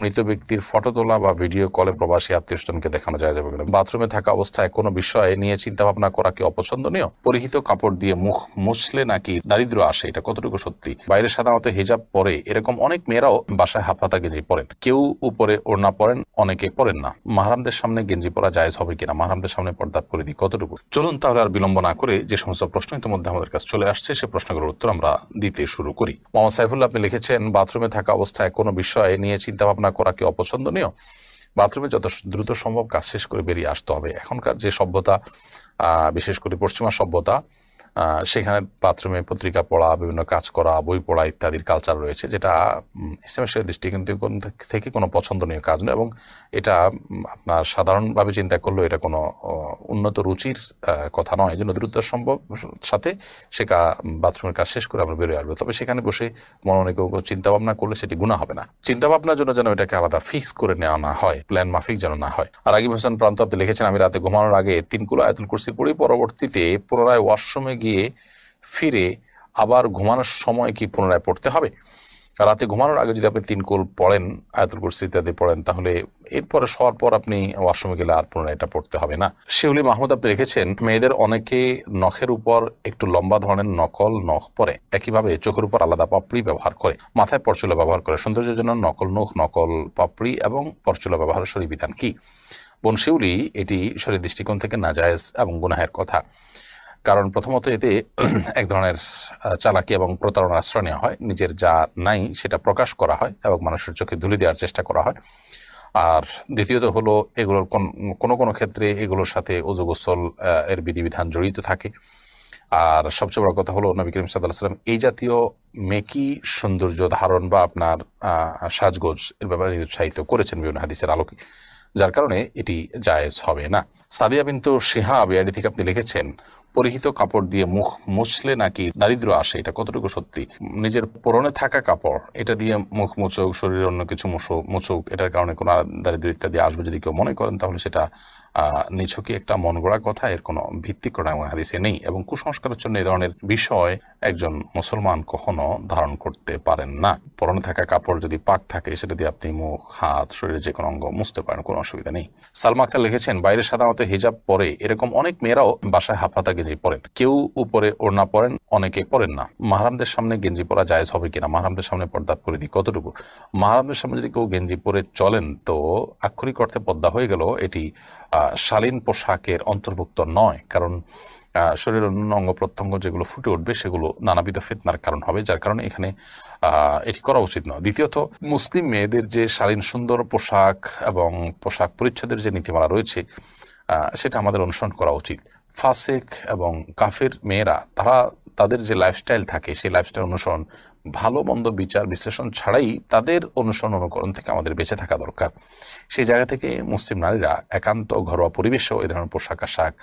মৃত ব্যক্তির ফটো তোলা বা ভিডিও কলে প্রবাসী আত্মীয়স্বজনকে দেখানো যায় যাবে কিনা। বাথরুমে থাকা অবস্থায় কোনো বিষয়ে নিয়ে চিন্তা ভাবনা করা কি অপছন্দনীয়? পরিহিত কাপড় দিয়ে মুখ মুছলে নাকি দারিদ্র আসে, এটা কতটুকু সত্যি? বাইরে সাধারণত হিজাব পরে এরকম অনেক মেয়েরাও বাসায় হাফহাতা গেঞ্জি পরেন, কেউ উপরে ওড়না পরেন, অনেকে পরেন না। মাহরামদের সামনে গেঞ্জি পরা জায়েজ হবে কিনা? মাহরামদের সামনে পর্দার পরিধি কতটুকু? চলুন তাহলে আর বিলম্ব না করে যে সমস্ত প্রশ্ন ইতিমধ্যে আমাদের কাছে চলে আসছে সে প্রশ্নগুলোর উত্তর আমরা দিতে শুরু করি। মোহাম্মদ সাইফুল্লাহ, আপনি লিখেছেন, বাথরুমে থাকা অবস্থায় কোনো বিষয়ে নিয়ে চিন্তা ভাবনা করা কি অপছন্দনীয়? বাথরুমে যত দ্রুত সম্ভব কাজ শেষ করে বেরিয়ে আসতে হবে। এখনকার যে সভ্যতা, বিশেষ করে পশ্চিমা সভ্যতা, সেখানে বাথরুমে পত্রিকা পড়া, বিভিন্ন কাজ করা, বই পড়া ইত্যাদির কালচার রয়েছে, যেটা ইসলামের দৃষ্টিকোণ থেকে কোনো পছন্দনীয় কাজ নয়। এবং এটা আপনার সাধারণভাবে চিন্তা করলেও এটা কোনো উন্নত রুচির কথা নয়। এই জন্য দ্রুত সম্ভব সাথে সে বাথরুমের কাজ শেষ করে আমরা বেরোয় আসবো। তবে সেখানে বসে মনে কেউ চিন্তা ভাবনা করলে সেটি গুনাহ হবে না। চিন্তা ভাবনার জন্য যেন এটাকে আলাদা ফিক্স করে নেওয়া না হয়, প্ল্যান মাফিক যেন না হয়। আর রাগিব হোসেন প্রান্ত, আপনি লিখেছেন, আমি রাতে ঘুমানোর আগে 3 কুল আয়াতুল কুরসি পড়ি, পরবর্তীতে পুনরায় ওয়াশরুমে গিয়ে ফিরে আবার ঘুমানোর সময় কি পুনরায় পড়তে হবে? রাতে ঘুমানোর আগে যদি আপনি 3 কুল পড়েন, আয়াতুল কুরসি ইত্যাদি পড়েন, তাহলে এরপরে শোয়ার পর আপনি ওয়াশরুমে গেলে আর পুনরায় এটা পড়তে হবে না। শিউলি মাহমুদ, আপনি লিখেছেন, মেয়েদের অনেকে নখের উপর একটু লম্বা ধরনের নকল নখ পরে, একইভাবে চোখের উপর আলাদা পাপড়ি ব্যবহার করে, মাথায় পরচুলা ব্যবহার করে। সৌন্দর্যের জন্য নকল নখ, নকল পাপড়ি এবং পরচুলা ব্যবহারের শরীর বিধান কি? বোন শিউলি, এটি শরীর দৃষ্টিকোণ থেকে নাজায়েজ এবং গুনাহের কথা। কারণ প্রথমত এতে এক ধরনের চালাকি এবং প্রতারণার আশ্রয় নেওয়া হয়, নিজের যা নাই সেটা প্রকাশ করা হয় এবং মানুষের চোখে ধুলি দেওয়ার চেষ্টা করা হয়। আর দ্বিতীয়ত হলো, এগুলোর কোনো কোনো ক্ষেত্রে এগুলোর সাথে ওযু গোসল এর বিধিবিধান জড়িত থাকে। আর সবচেয়ে বড় কথা হলো, নবী করিম সাল্লাল্লাহু আলাইহি ওয়াসাল্লাম এই জাতীয় মেকি সৌন্দর্য ধারণ বা আপনার সাজগোজ এর ব্যাপারে উৎসাহিত করেছেন বিভিন্ন হাদিসের আলোকে, যার কারণে এটি জায়েজ হবে না। সাদিয়া বিনতু শিহাব এআইডি থেকে আপনি লিখেছেন, পরিহিত কাপড় দিয়ে মুখ মুছলে নাকি দারিদ্র আসে, এটা কতটুকু সত্যি? নিজের পরনে থাকা কাপড় এটা দিয়ে মুখ মুছুক, শরীরে অন্য কিছু মুছুক, এটার কারণে কোনো দারিদ্র ইত্যাদি আসবে যদি কেউ মনে করেন, তাহলে সেটা নিছকই একটা মন গড়া কথা, এর কোনো ভিত্তি কোনো হাদিসে নেই। এবং কুসংস্কারের জন্য এই ধরনের বিষয় একজন মুসলমান কখনো ধারণ করতে পারেন না। পরনে থাকা কাপড় যদি পাক থাকে, সেটা দিয়ে আপনি মুখ, হাত, শরীরের যে কোনো অঙ্গ মুছতে পারেন, কোনো অসুবিধা নেই। সালমা আক্তার লিখেছেন, বাইরে সাধারণত হিজাব পরে এরকম অনেক মেয়েরাও বাসায় হাফহাতা গেঞ্জি পরেন, কেউ উপরে ওড়না পরেন, অনেকে পরেন না। মাহরামদের সামনে গেঞ্জি পরা জায়েজ হবে কিনা? মাহরামদের সামনে পর্দার পরিধি কতটুকু? মাহরামদের সামনে যদি কেউ গেঞ্জি পরে চলেন, তো আক্ষরিক অর্থে পর্দা হয়ে গেল, এটি শালীন পোশাকের অন্তর্ভুক্ত নয়। কারণ শরীরের অন্যান্য অঙ্গ প্রত্যঙ্গ যেগুলো ফুটে উঠবে, সেগুলো নানাবিধ ফিতনার কারণ হবে, যার কারণে এখানে এটি করা উচিত নয়। দ্বিতীয়ত, মুসলিম মেয়েদের যে শালীন সুন্দর পোশাক এবং পোশাক পরিচ্ছদের যে নীতিমালা রয়েছে, সেটা আমাদের অনুসরণ করা উচিত। ফাসেক এবং কাফের মেয়েরা, তাদের যে লাইফস্টাইল থাকে, সেই লাইফস্টাইল অনুসরণ, ভালো মন্দ বিচার বিশ্লেষণ ছাড়াই তাদের অনুসরণ অনুকরণ থেকে আমাদের বেঁচে থাকা দরকার। সেই জায়গা থেকে মুসলিম নারীরা একান্ত ঘরোয়া পরিবেশেও এই ধরনের পোশাক আশাক,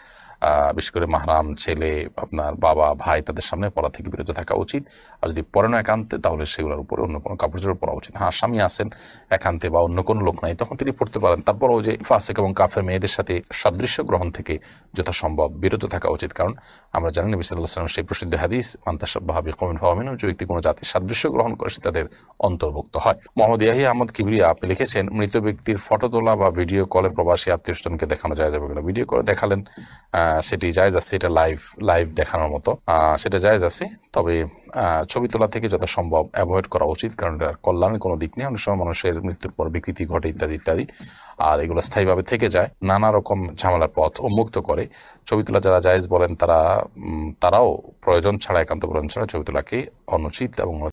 বিশেষ করে মাহরাম ছেলে, আপনার বাবা, ভাই, তাদের সামনে পরা থেকে বিরত থাকা উচিত। আর যদি পরে না একান্তে, তাহলে সেগুলোর উপরে অন্য কোনো কাপড় চোপড় পরা উচিত। হ্যাঁ, স্বামী আছেন একান্তে বা অন্য কোনো লোক নাই, তখন তিনি পড়তে পারেন। তারপরও যে ফাসেক এবং কাফের মেয়েদের সাথে সাদৃশ্য গ্রহণ থেকে যথাসম্ভব বিরত থাকা উচিত। কারণ আমরা জানি, নবী সাল্লাল্লাহু আলাইহি ওয়াসাল্লাম সেই প্রসিদ্ধ হাদিস, মান তাশাব্বাহা বিকওমিন ফাহুয়া মিনহুম, যে ব্যক্তি কোনো জাতির সাদৃশ্য গ্রহণ করে সে তাদের অন্তর্ভুক্ত হয়। মোহাম্মদ ইয়াহিয়া আহমদ কিবরিয়া, আপনি লিখেছেন, মৃত ব্যক্তির ফটো তোলা বা ভিডিও কলে প্রবাসী আত্মীয়স্বজনকে দেখানো যায় যাবে কিনা? ভিডিও করে দেখালেন, সেটি জায়েজ আছে, এটা লাইভ দেখানোর মতো, সেটা জায়েজ আছে। তবে ছবি তোলা থেকে যথাসম্ভব অ্যাভয়েড করা উচিত, কারণ এটা কল্যাণের কোনো দিক নেই। অনেক সময় মানুষের মৃত্যুর পর বিকৃতি ঘটে ইত্যাদি ইত্যাদি, আর এগুলো স্থায়ীভাবে থেকে যায়, নানা রকম ঝামেলার পথ উন্মুক্ত করে। ছবি তোলা যারা জায়েজ বলেন, তারাও প্রয়োজন ছাড়া, একান্ত প্রয়োজন ছাড়া ছবি তোলাকে অনুচিত এবং